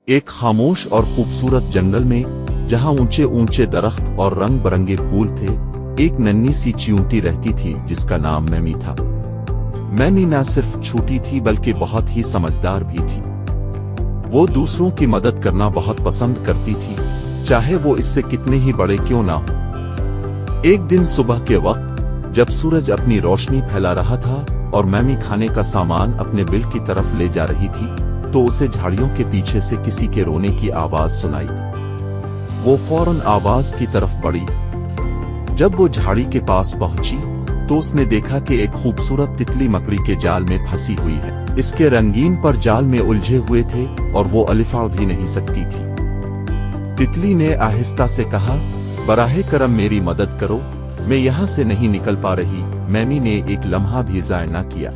एक खामोश और खूबसूरत जंगल में, जहां ऊंचे ऊंचे दरख्त और रंग बिरंगे फूल थे, एक नन्ही सी चींटी रहती थी जिसका नाम मैमी था। मैमी न सिर्फ छोटी थी बल्कि बहुत ही समझदार भी थी। वो दूसरों की मदद करना बहुत पसंद करती थी, चाहे वो इससे कितने ही बड़े क्यों ना हो। एक दिन सुबह के वक्त जब सूरज अपनी रोशनी फैला रहा था और मैमी खाने का सामान अपने बिल की तरफ ले जा रही थी, तो उसे झाड़ियों के पीछे से किसी के रोने की आवाज सुनाई। वो फौरन आवाज की तरफ बढ़ी। जब वो झाड़ी के पास पहुंची तो उसने देखा कि एक खूबसूरत तितली मकड़ी के जाल में फंसी हुई है। इसके रंगीन पर जाल में उलझे हुए थे और वो अलिफा भी नहीं सकती थी। तितली ने आहिस्ता से कहा, बराहे करम मेरी मदद करो, मैं यहाँ से नहीं निकल पा रही। मैमी ने एक लम्हा भी ज़ाया न किया।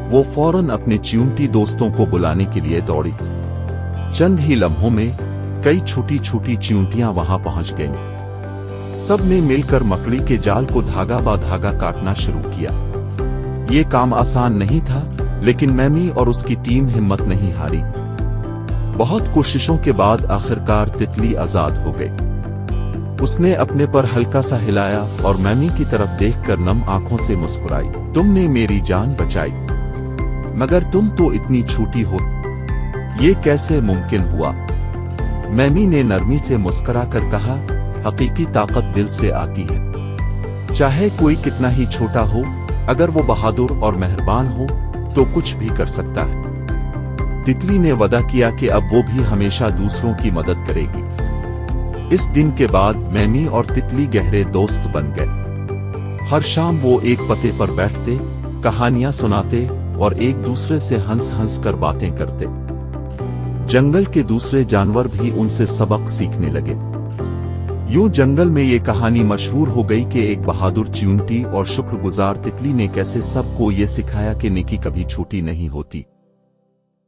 वो फौरन अपने चींटी दोस्तों को बुलाने के लिए दौड़ी। चंद ही लम्हों में कई छोटी छोटी चींटियां वहां पहुंच गईं। सब ने मिलकर मकड़ी के जाल को धागा बा धागा काटना शुरू किया। ये काम आसान नहीं था, लेकिन मैमी और उसकी टीम हिम्मत नहीं हारी। बहुत कोशिशों के बाद आखिरकार तितली आजाद हो गई। उसने अपने पर हल्का सा हिलाया और मैमी की तरफ देखकर नम आंखों से मुस्कुराई। तुमने मेरी जान बचाई, मगर तुम तो इतनी छोटी हो, ये कैसे मुमकिन हुआ? मैमी ने नरमी से मुस्कुराकर कहा, हकीकी ताकत दिल से आती है। चाहे कोई कितना ही छोटा हो, अगर वो बहादुर और मेहरबान हो तो कुछ भी कर सकता है। तितली ने वादा किया कि अब वो भी हमेशा दूसरों की मदद करेगी। इस दिन के बाद मैमी और तितली गहरे दोस्त बन गए। हर शाम वो एक पत्ते पर बैठते, कहानियां सुनाते और एक दूसरे से हंस हंस कर बातें करते। जंगल के दूसरे जानवर भी उनसे सबक सीखने लगे। यूं जंगल में ये कहानी मशहूर हो गई कि एक बहादुर चींटी और शुक्रगुजार तितली ने कैसे सबको ये सिखाया कि नेकी कभी छोटी नहीं होती।